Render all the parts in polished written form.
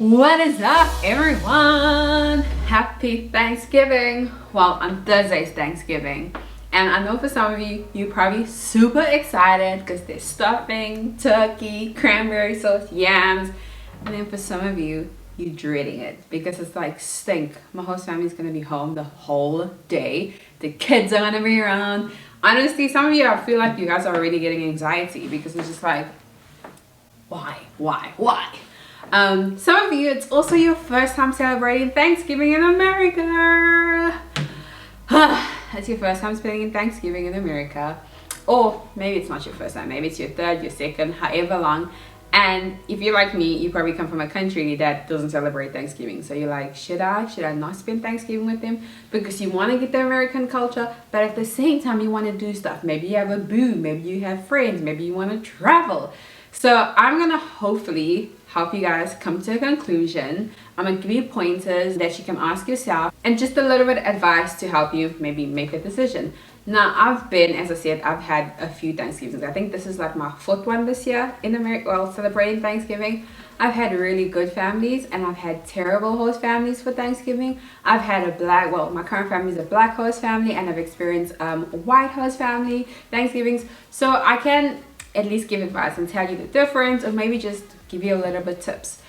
What is up, everyone? Happy Thanksgiving. Well, on Thursday's Thanksgiving. And I know for some of you, you're probably super excited because there's stuffing, turkey, cranberry sauce, yams. And then for some of you, you're dreading it because it's like stink. My whole family's going to be home the whole day. The kids are going to be around. Honestly, some of you, I feel like you guys are already getting anxiety because it's just like, why? Some of you, it's also your first time celebrating Thanksgiving in America. It's your first time spending Thanksgiving in America. Or maybe it's not your first time. Maybe it's your third, your second, however long. And if you're like me, you probably come from a country that doesn't celebrate Thanksgiving. So you're like, should I not spend Thanksgiving with them? Because you want to get the American culture, but at the same time, you want to do stuff. Maybe you have a boo, maybe you have friends, maybe you want to travel. So I'm going to hopefully help you guys come to a conclusion. I'm going to give you pointers that you can ask yourself and just a little bit of advice to help you maybe make a decision. Now, as I said, I've had a few Thanksgivings. I think this is like my fourth one this year in America, well, celebrating Thanksgiving. I've had really good families and I've had terrible host families for Thanksgiving. I've had my current family is a black host family, and I've experienced white host family Thanksgivings. So I can at least give advice and tell you the difference, or maybe just give you a little bit tips.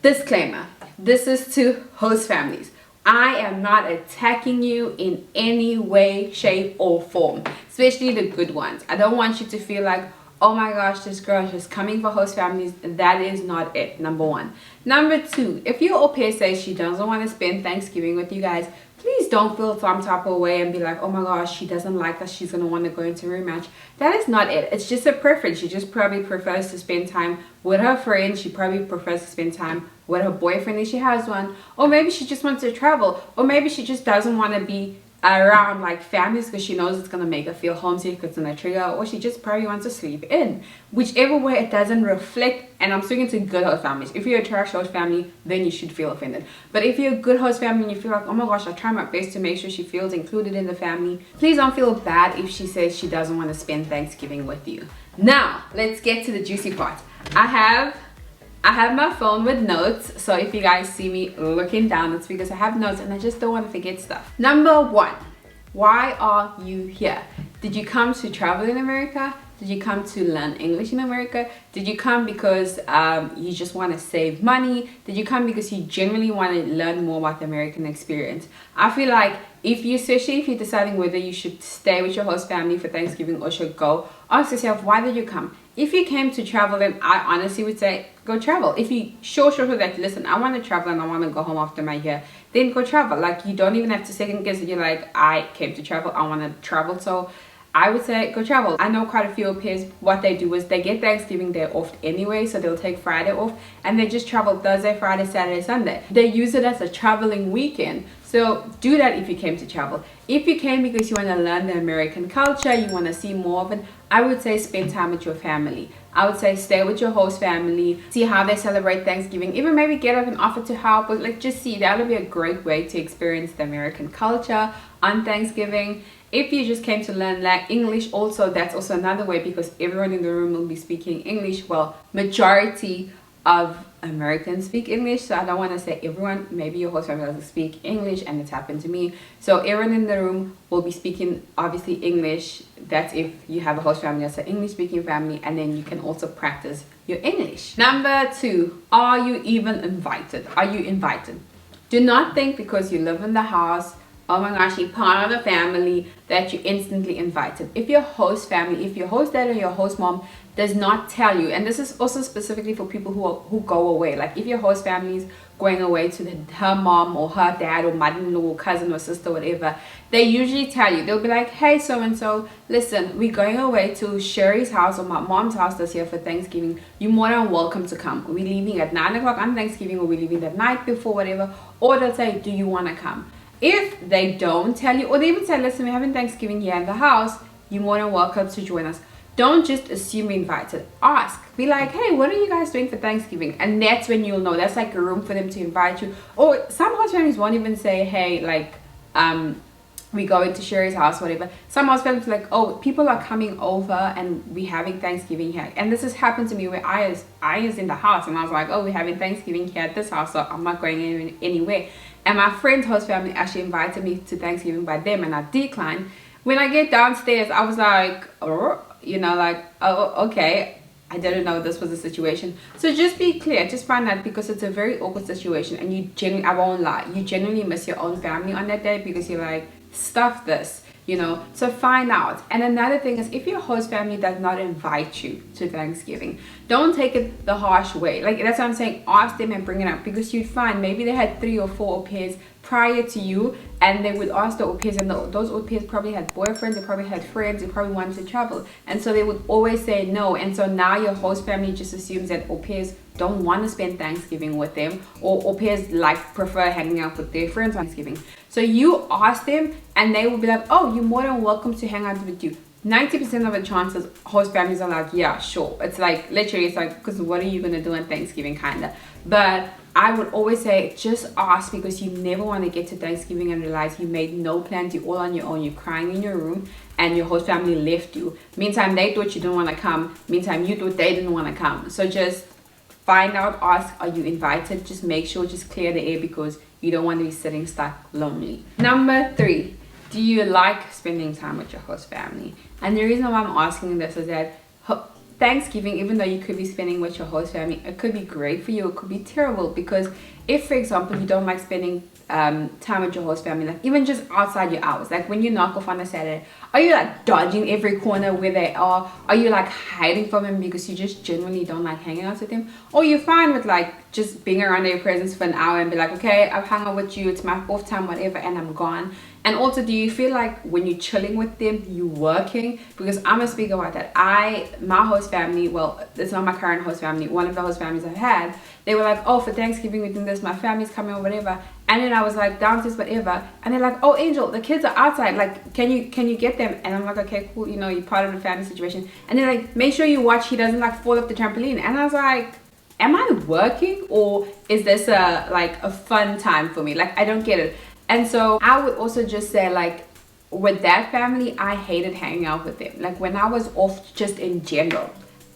Disclaimer, this is to host families. I am not attacking you in any way, shape, or form, especially the good ones. I don't want you to feel like, oh my gosh, this girl is just coming for host families. That is not it, number one. Number two, if your au pair says she doesn't want to spend Thanksgiving with you guys, please don't feel some type of way and be like, oh my gosh, she doesn't like us, she's going to want to go into a rematch. That is not it. It's just a preference. She just probably prefers to spend time with her friends. She probably prefers to spend time with her boyfriend if she has one. Or maybe she just wants to travel. Or maybe she just doesn't want to be around like families because she knows it's going to make her feel homesick, it's going to trigger, or she just probably wants to sleep in. Whichever way, it doesn't reflect. And I'm speaking to good host families. If you're a trash host family, then you should feel offended. But if you're a good host family and you feel like, oh my gosh, I try my best to make sure she feels included in the family, please don't feel bad if she says she doesn't want to spend Thanksgiving with you. Now let's get to the juicy part. I have my phone with notes, so if you guys see me looking down, it's because I have notes and I just don't want to forget stuff. Number one, why are you here? Did you come to travel in America? Did you come to learn English in America? Did you come because you just want to save money? Did you come because you genuinely want to learn more about the American experience? I feel like especially if you're deciding whether you should stay with your host family for Thanksgiving or should go, ask yourself, why did you come? If you came to travel, then I honestly would say go travel. If you sure that, listen, I want to travel and I want to go home after my year, then go travel. Like, you don't even have to second guess it. You're like, I came to travel, I want to travel, so I would say go travel. I know quite a few au pairs, what they do is they get Thanksgiving Day off anyway, so they'll take Friday off and they just travel Thursday, Friday, Saturday, Sunday. They use it as a traveling weekend. So do that if you came to travel. If you came because you want to learn the American culture, you want to see more of it, I would say spend time with your family. I would say stay with your host family, see how they celebrate Thanksgiving, even maybe get up and offer to help, but like just see, that would be a great way to experience the American culture on Thanksgiving. If you just came to learn English also, that's also another way, because everyone in the room will be speaking English. Well, majority of Americans speak English, so I don't want to say everyone. Maybe your host family doesn't speak English, and it's happened to me. So everyone in the room will be speaking obviously English. That's if you have a host family that's an English speaking family, and then you can also practice your English. Number two, are you even invited? Are you invited? Do not think because you live in the house, oh my gosh, you're part of the family, that you're instantly invited. If your host family, if your host dad or your host mom does not tell you, and this is also specifically for people who go away, like if your host family is going away to her mom or her dad or mother-in-law or cousin or sister, whatever, they usually tell you. They'll be like, hey, so-and-so, listen, we're going away to Sherry's house or my mom's house this year for Thanksgiving. You're more than welcome to come. We're leaving at 9 o'clock on Thanksgiving, or we're leaving that night before, whatever. Or they'll say, do you want to come? If they don't tell you, or they even say, listen, we're having Thanksgiving here in the house, you're more than welcome to join us. Don't just assume you're invited. Ask. Be like, hey, what are you guys doing for Thanksgiving? And that's when you'll know. That's like a room for them to invite you. Or some host families won't even say, hey, like, we go into Sherry's house, whatever. Some house families like, oh, people are coming over and we having Thanksgiving here. And this has happened to me where I was in the house and I was like, oh, we're having Thanksgiving here at this house, so I'm not going anywhere. And my friend's host family actually invited me to Thanksgiving by them, and I declined. When I get downstairs, I was like, oh, you know, like, oh, okay. I didn't know this was a situation. So just be clear, just find out, because it's a very awkward situation, and you genuinely, I won't lie, you genuinely miss your own family on that day because you're like, stuff this, you know. So find out. And another thing is, if your host family does not invite you to Thanksgiving, don't take it the harsh way. Like, that's what I'm saying, ask them and bring it up, because you'd find maybe they had 3 or 4 au pairs prior to you, and they would ask the au pairs, and those au pairs probably had boyfriends, they probably had friends, they probably wanted to travel, and so they would always say no. And so now your host family just assumes that au pairs don't want to spend Thanksgiving with them, or au pairs like prefer hanging out with their friends on Thanksgiving. So you ask them and they will be like, oh, you're more than welcome to hang out with you. 90% of the chances host families are like, yeah, sure. It's like, literally, it's like, because what are you going to do on Thanksgiving, kind of. But I would always say, just ask, because you never want to get to Thanksgiving and realize you made no plans, you're all on your own, you're crying in your room, and your host family left you. Meantime, they thought you didn't want to come. Meantime, you thought they didn't want to come. So just find out, ask, are you invited? Just make sure, just clear the air, because you don't want to be sitting stuck lonely. Number 3, do you like spending time with your host family? And the reason why I'm asking this is that Thanksgiving, even though you could be spending with your host family, it could be great for you, it could be terrible. Because if, for example, you don't like spending time with your host family, like even just outside your hours, like when you knock off on a Saturday, are you like dodging every corner where they are? Are you like hiding from them because you just genuinely don't like hanging out with them? Or you're fine with like just being around their presence for an hour and be like, okay, I've hung out with you, it's my off time, whatever, and I'm gone. And also, do you feel like when you're chilling with them, you're working? Because I'm gonna speak about that. My host family, well, it's not my current host family, one of the host families I've had, they were like, oh, for Thanksgiving we're doing this, my family's coming or whatever. And then I was like, downstairs, whatever. And they're like, oh, Angel, the kids are outside, like, can you get them? And I'm like, okay, cool, you know, you're part of the family situation. And they're like, make sure you watch he doesn't like fall off the trampoline. And I was like, am I working, or is this a fun time for me? Like, I don't get it. And so I would also just say, like, with that family, I hated hanging out with them. Like, when I was off, just in general,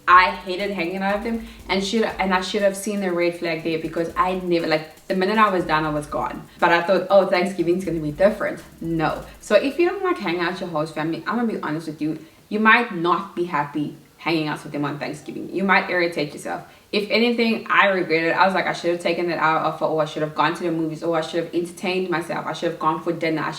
I hated hanging out with them, and I should have seen the red flag there, because I never, like, the minute I was done, I was gone. But I thought, oh, Thanksgiving's gonna be different. No. So if you don't like hanging out with your host family, I'm gonna be honest with you, you might not be happy hanging out with them on Thanksgiving. You might irritate yourself. If anything, I regret it. I was like, I should have taken that hour off, or I should have gone to the movies, or I should have entertained myself. I should have gone for dinner.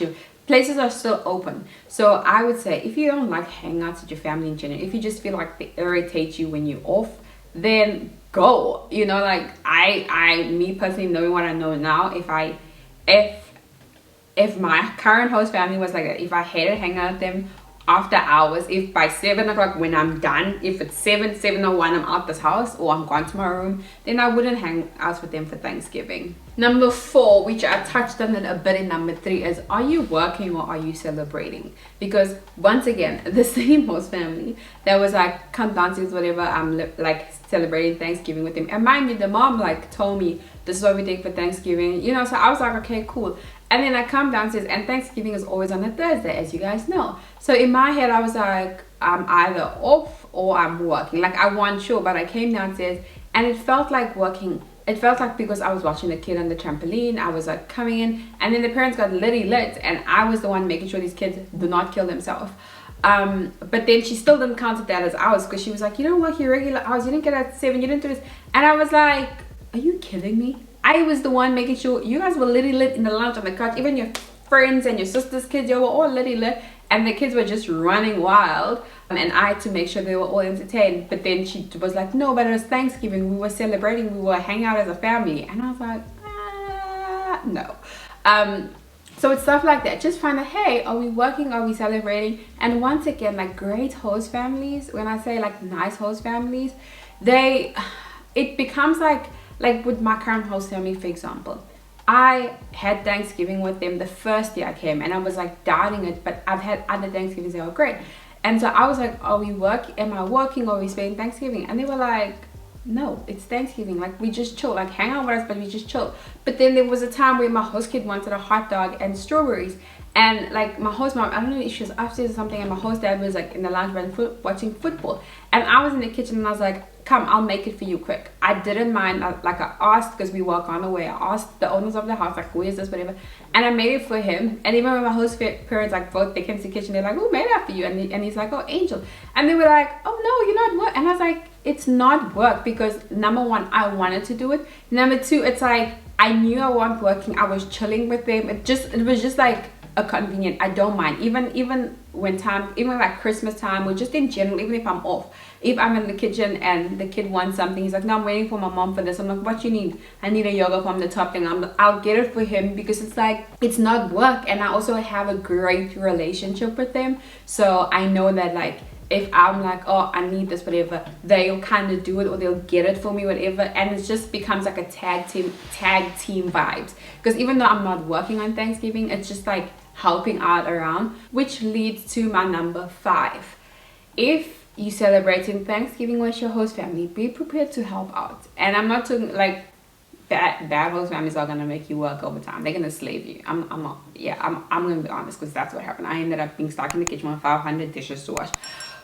Places are still open. So I would say, if you don't like hanging out with your family in general, if you just feel like they irritate you when you're off, then go. You know, like me personally, knowing what I know now, if my current host family was like that, if I hated hanging out with them after hours, if by 7 o'clock when I'm done, if it's 7:01 I'm out this house, or I'm gone to my room, then I wouldn't hang out with them for Thanksgiving. Number 4, which I touched on it a bit in number 3, is, are you working or are you celebrating? Because once again, the same host family that was like, come downstairs, whatever, I'm like celebrating Thanksgiving with them. And mind you, the mom like told me this is what we take for Thanksgiving, you know. So I was like, okay, cool. And then I come downstairs, and Thanksgiving is always on a Thursday, as you guys know. So in my head, I was like, I'm either off or I'm working. Like, I wasn't sure, but I came downstairs and it felt like working. It felt like, because I was watching the kid on the trampoline, I was like coming in, and then the parents got lit, and I was the one making sure these kids do not kill themselves. But then she still didn't count that as hours, because she was like, you don't work your regular hours, you didn't get at 7, you didn't do this. And I was like, are you kidding me? I was the one making sure you guys were lit in the lounge on the couch. Even your friends and your sister's kids, you were all lit, and the kids were just running wild, and I had to make sure they were all entertained. But then she was like, no, but it was Thanksgiving, we were celebrating, we were hanging out as a family. And I was like, no. So it's stuff like that. Just find out, hey, are we working, are we celebrating? And once again, like, great host families, when I say like nice host families, it becomes like with my current host family, for example, I had Thanksgiving with them the first year I came, and I was like doubting it, but I've had other Thanksgivings that were great. And so I was like, am I working, or are we spending Thanksgiving? And they were like, no, it's Thanksgiving, like, we just chill, like, hang out with us, but we just chill. But then there was a time where my host kid wanted a hot dog and strawberries, And like my host mom, I don't know if she was upstairs or something, and my host dad was like in the lounge watching football, and I was in the kitchen and I was like, come, I'll make it for you quick. I didn't mind. Like I asked, because we walk on the way, I asked the owners of the house like, where's this, whatever, and I made it for him. And even when my host parents like both, they came to the kitchen, they're like, who made that for you? And he's like, oh, Angel. And they were like, oh no, you're not work. And I was like, it's not work, because number one, I wanted to do it. Number two, it's like I knew I wasn't working. I was chilling with them. It was just like a convenient. I don't mind, even when time, even like Christmas time, or just in general, even if I'm off, if I'm in the kitchen and the kid wants something, he's like, no, I'm waiting for my mom for this. I'm like, what you need? I need a yogurt from the top thing. I'll get it for him, because it's like, it's not work. And I also have a great relationship with them, so I know that like if I'm like, oh, I need this, whatever, they'll kind of do it, or they'll get it for me, whatever. And it just becomes like a tag team vibes, because even though I'm not working on Thanksgiving, it's just like helping out around. Which leads to my number 5. If you celebrating Thanksgiving with your host family, be prepared to help out. And I'm not talking like bad host families are gonna make you work overtime. They're gonna slave you. I'm gonna be honest, because that's what happened. I ended up being stuck in the kitchen with 500 dishes to wash.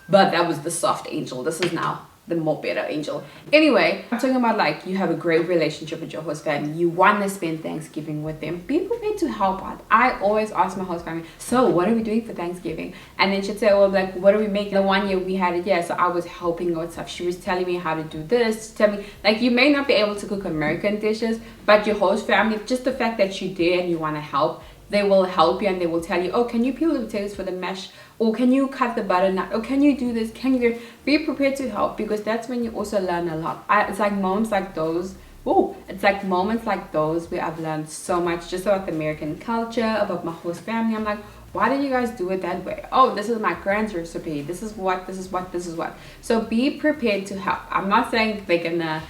But that was the soft Angel. This is now the more better Angel. Anyway, I'm talking about like, you have a great relationship with your host family, you want to spend Thanksgiving with them, be prepared to help out. I always ask my host family, so what are we doing for Thanksgiving? And then she'd say, well, like, what are we making? The one year we had it, yeah, so I was helping her with stuff. She was telling me how to do this, tell me, like, you may not be able to cook American dishes, but your host family, just the fact that you're there and you want to help, they will help you, and they will tell you, oh, can you peel the potatoes for the mash? Or can you cut the butternut? Or can you do this? Can you be prepared to help? Because that's when you also learn a lot. It's like moments like those. Oh, it's like moments like those where I've learned so much just about the American culture, about my host family. I'm like, why did you guys do it that way? Oh, this is my grand's recipe. This is what. So be prepared to help. I'm not saying they're gonna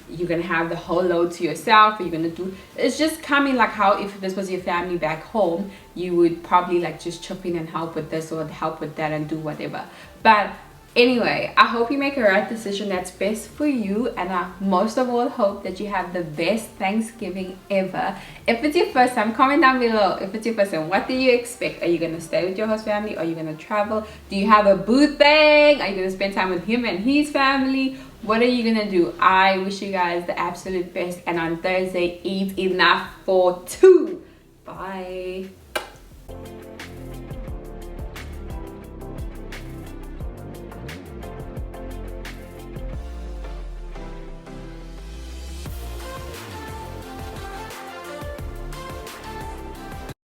you're gonna have the whole load to yourself, or you're gonna do, it's just coming like how if this was your family back home, you would probably like just chip in and help with this or help with that and do whatever. But anyway, I hope you make a right decision that's best for you, and I most of all hope that you have the best Thanksgiving ever. If it's your first time, comment down below. If it's your first time, what do you expect? Are you gonna stay with your host family? Are you gonna travel? Do you have a boo thing? Are you gonna spend time with him and his family? What are you gonna do? I wish you guys the absolute best, and on Thursday, eat enough for 2. Bye.